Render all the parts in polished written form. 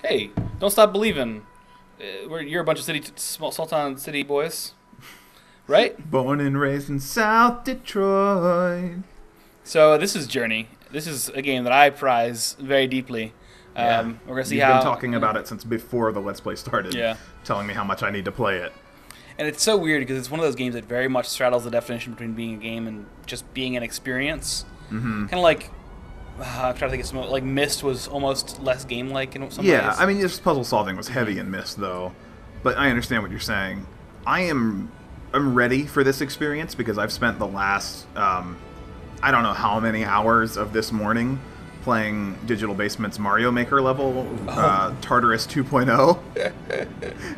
Hey, don't stop believing. You're a bunch of small Sultan City boys, right? Born and raised in South Detroit. So this is Journey. This is a game that I prize very deeply. We're gonna see You've how been talking about it since before the Let's Play started. Yeah. Telling me how much I need to play it. And it's so weird because it's one of those games that very much straddles the definition between being a game and just being an experience. Mm-hmm. Kind of like I'm trying to think of some like Myst was almost less game-like in some ways. Yeah, I mean, this puzzle solving was heavy in Myst, though. But I understand what you're saying. I'm ready for this experience because I've spent the last, I don't know how many hours of this morning playing Digital Basement's Mario Maker level, Tartarus 2.0.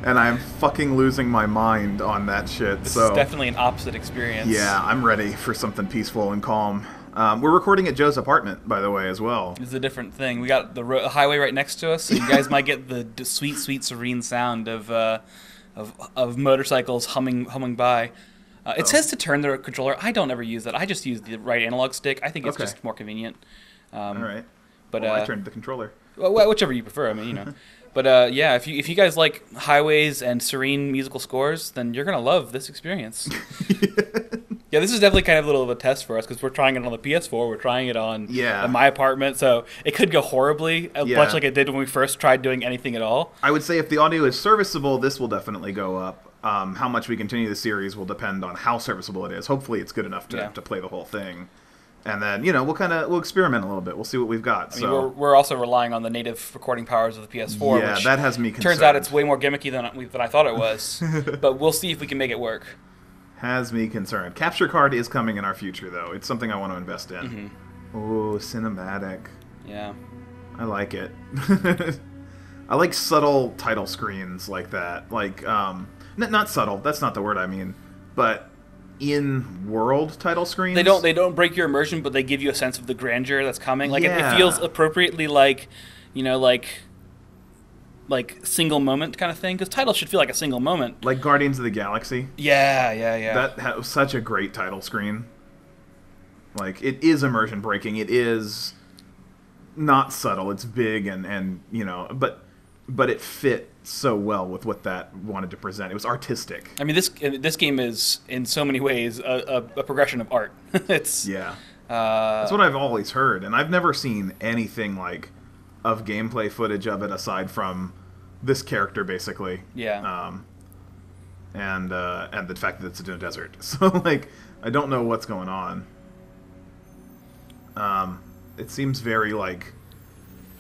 And I'm fucking losing my mind on that shit. This is definitely an opposite experience. Yeah, I'm ready for something peaceful and calm. We're recording at Joe's apartment, by the way, as well. It's a different thing. We got the highway right next to us, so you guys might get the sweet, sweet, serene sound of motorcycles humming by. It says to turn the controller. I don't ever use that. I just use the right analog stick. I think it's just more convenient. All right. But I turned the controller. Well, whichever you prefer. I mean, you know. But yeah, if you guys like highways and serene musical scores, then you're gonna love this experience. Yeah, this is definitely kind of a little of a test for us because we're trying it on the PS4. We're trying it on my apartment, so it could go horribly, much like it did when we first tried doing anything at all. I would say if the audio is serviceable, this will definitely go up. How much we continue the series will depend on how serviceable it is. Hopefully, it's good enough to play the whole thing. And then, you know, we'll experiment a little bit. We'll see what we've got. I mean, we're also relying on the native recording powers of the PS4. Yeah, which that has me concerned. Turns out it's way more gimmicky than I thought it was. But we'll see if we can make it work. Has me concerned. Capture card is coming in our future, though. It's something I want to invest in. Mm-hmm. Oh, cinematic. Yeah. I like it. I like subtle title screens like that. Like, not subtle. That's not the word I mean. But in-world title screens. They don't break your immersion, but they give you a sense of the grandeur that's coming. Like it feels appropriately like, you know, like single moment kind of thing. Because titles should feel like a single moment. Like Guardians of the Galaxy. Yeah. That was such a great title screen. Like, it is immersion breaking. It is not subtle. It's big and you know, but it fit so well with what that wanted to present. It was artistic. I mean, this game is in so many ways a progression of art. It's that's what I've always heard, and I've never seen anything like of gameplay footage of it aside from this character, basically. Yeah. And the fact that it's in a desert. So like, I don't know what's going on. It seems very like.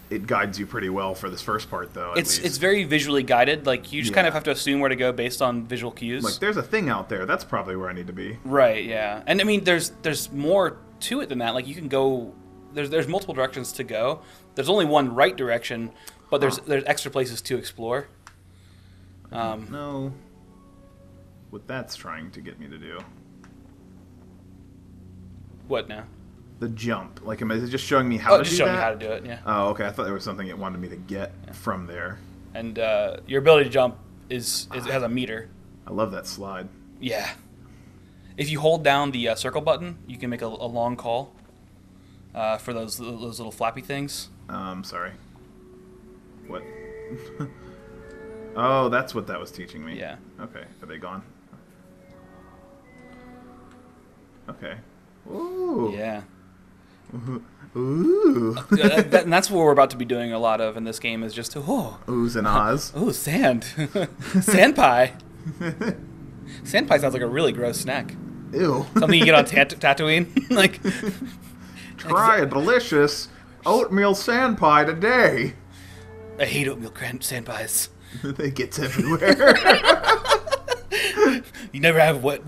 It guides you pretty well for this first part, though. It's very visually guided. Like, you just kind of have to assume where to go based on visual cues. Like, there's a thing out there. That's probably where I need to be. Right. Yeah. And I mean, there's more to it than that. Like, you can go. There's multiple directions to go. There's only one right direction, but there's extra places to explore. No. What that's trying to get me to do. What now? The jump. Like, is it just showing me how to do that? Just showing you how to do it, yeah. Oh, okay. I thought there was something it wanted me to get from there. And your ability to jump it has a meter. I love that slide. Yeah. If you hold down the circle button, you can make a long call for those little flappy things. Sorry. What? Oh, that's what that was teaching me. Yeah. Okay. Are they gone? Okay. Ooh. Yeah. Ooh. And that's what we're about to be doing a lot of in this game is just oohs and ahs. Oh, sand. Sand pie. Sand pie sounds like a really gross snack. Ew. Something you get on Tatooine. Like, try a delicious oatmeal sand pie today. I hate oatmeal sand pies. It gets everywhere. You never have wet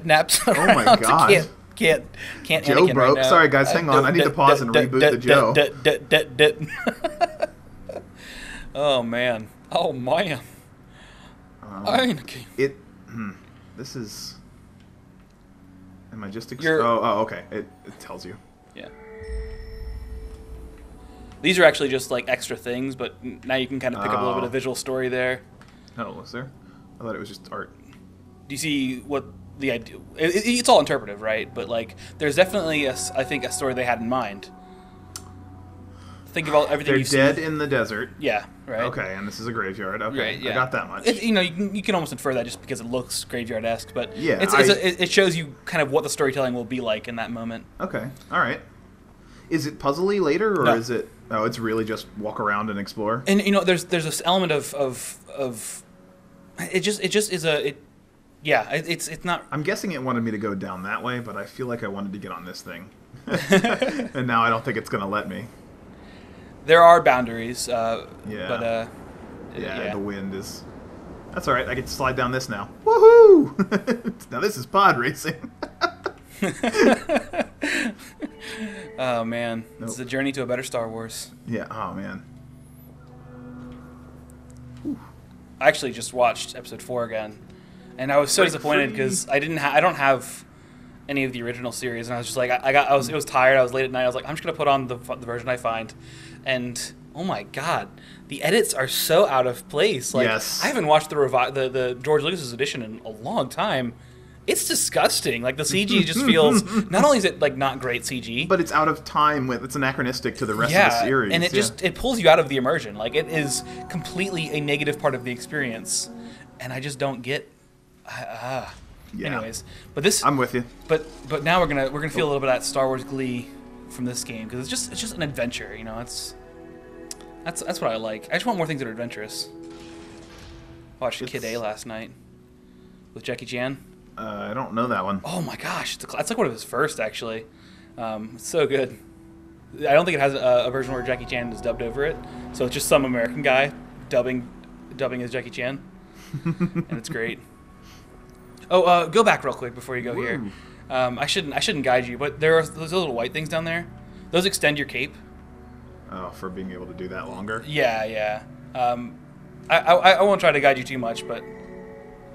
naps. Oh my god. Can't. Joe broke. Right, sorry guys, hang on. I need to pause and reboot the Joe. Oh man. This is. Am I just? Okay. It tells you. Yeah. These are actually just like extra things, but now you can kind of pick up a little bit of visual story there. Oh, was there? I thought it was just art. Do you see what the idea? It's all interpretive, right? But like, there's definitely I think a story they had in mind. Think about everything They're you've dead seen. in the desert. Yeah, right. Okay, and this is a graveyard. Okay, Right, yeah. I got that much. You can almost infer that just because it looks graveyard-esque, but Yeah, it shows you kind of what the storytelling will be like in that moment. Okay, all right. Is it puzzly later, or No. is it? Oh, it's really just walk around and explore. And there's this element of it just is it's not. I'm guessing it wanted me to go down that way, but I feel like I wanted to get on this thing, and now I don't think it's gonna let me. There are boundaries, Yeah. but Yeah, the wind is. That's all right. I get to slide down this now. Woohoo! Now this is pod racing. Oh man, Nope. It's a journey to a better Star Wars. Yeah. Oh man. I actually just watched episode 4 again, and I was so Break disappointed free. because I don't have any of the original series, and I was just like, it was tired. I was late at night. I was like, I'm just gonna put on the version I find, and oh my god, the edits are so out of place. Like, Yes. I haven't watched the George Lucas's edition in a long time. It's disgusting. Like, the CG just feels. Not only is it like not great CG, But it's out of time with. It's anachronistic to the rest of the series. and it pulls you out of the immersion. Like, it is completely a negative part of the experience, and I just don't get. Yeah. Anyways, but this. I'm with you. But now we're gonna feel a little bit of that Star Wars glee from this game because it's just an adventure. That's what I like. I just want more things that are adventurous. Watched Kid A last night with Jackie Chan. I don't know that one. Oh my gosh, it's like one of his first actually. It's so good. I don't think it has a version where Jackie Chan is dubbed over it, so it's just some American guy dubbing as Jackie Chan, and it's great. Oh, go back real quick before you go here. I shouldn't guide you, but there are those little white things down there. Those extend your cape. Oh, for being able to do that longer. Yeah. I won't try to guide you too much, but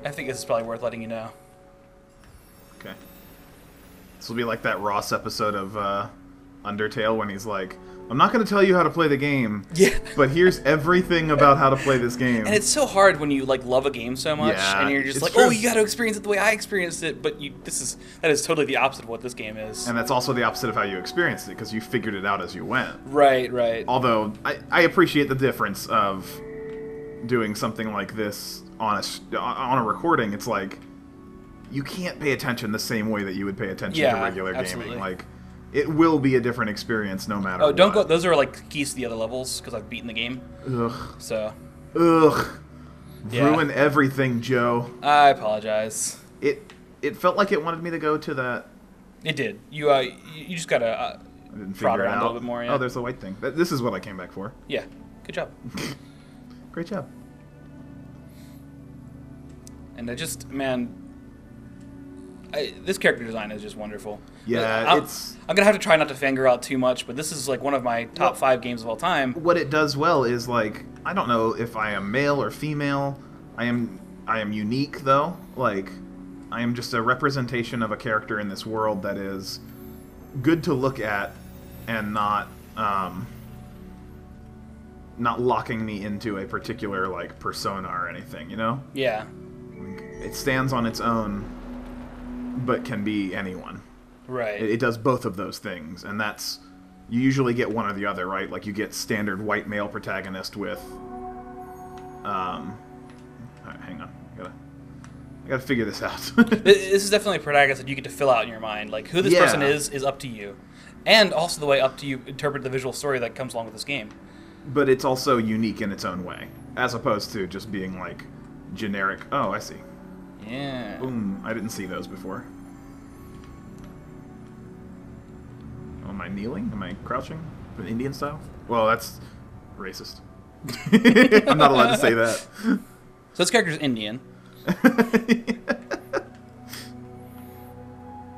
I think this is probably worth letting you know. Okay. This will be like that Ross episode of Undertale when he's like, I'm not going to tell you how to play the game, Yeah. but here's everything about how to play this game. And it's so hard when you like love a game so much, Yeah, and you're just it's like, true. oh, you got to experience it the way I experienced it. But that is totally the opposite of what this game is. And that's also the opposite of how you experienced it, because you figured it out as you went. Right. Although, I appreciate the difference of doing something like this on a recording. It's like, you can't pay attention the same way that you would pay attention to regular absolutely. gaming. Like, it will be a different experience no matter what. Oh, don't go. Those are like keys to the other levels because I've beaten the game. Ugh. So Ugh. Yeah. Ruin everything, Joe. I apologize. It felt like it wanted me to go to that. It did. You just gotta I didn't prod figure it around out. a little bit more. Yeah. Oh, there's the white thing. This is what I came back for. Yeah. Good job. Great job. And this character design is just wonderful. Yeah, I'm gonna have to try not to fangirl out too much, but this is like one of my top 5 games of all time. What it does well is, like, I don't know if I am male or female. I am unique though. Like, I am just a representation of a character in this world that is good to look at and not locking me into a particular like persona or anything, you know? Yeah. It stands on its own, but can be anyone. Right. It does both of those things, and that's, you usually get one or the other, right? Like, you get standard white male protagonist with all right, hang on, I gotta figure this out. This is definitely a protagonist that you get to fill out in your mind. Like, who this person is up to you, and also the way up to you interpret the visual story that comes along with this game. But it's also unique in its own way, as opposed to just being like generic. Oh, I see. Yeah. Boom! I didn't see those before. Am I kneeling? Am I crouching? Indian style? Well, that's racist. I'm not allowed to say that. So this character's Indian.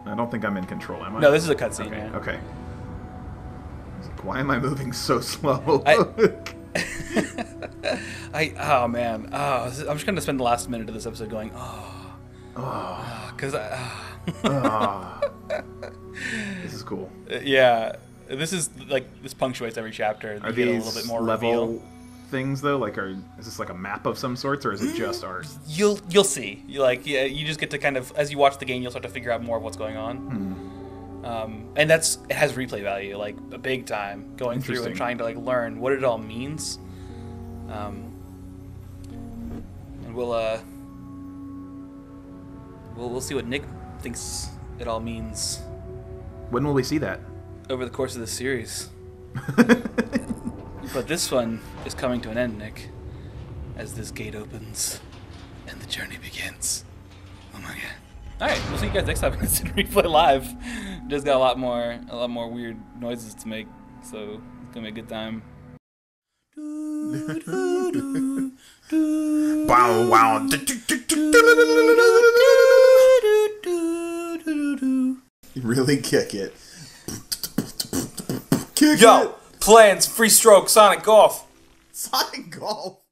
I don't think I'm in control, am I? No, this is a cutscene. Okay. Yeah. Okay. I was like, why am I moving so slow? Oh man. I'm just gonna spend the last minute of this episode going, because This is cool. yeah, this punctuates every chapter. Are You get a these little bit more level reveal. things though? Like, is this like a map of some sorts, or is it just art? You'll see. You just get to kind of, as you watch the game, you'll start to figure out more of what's going on. And it has replay value, like a big time, going through and trying to like learn what it all means. And we'll see what Nick thinks it all means. When will we see that? Over the course of the series. But this one is coming to an end, Nick, as this gate opens and the journey begins. Oh my god! All right, we'll see you guys next time. It's in Replay Live. Just got a lot more weird noises to make, so it's gonna be a good time. Wow, wow. Really kick it. Kick Yo, it. plans, free stroke, Sonic Golf. Sonic Golf.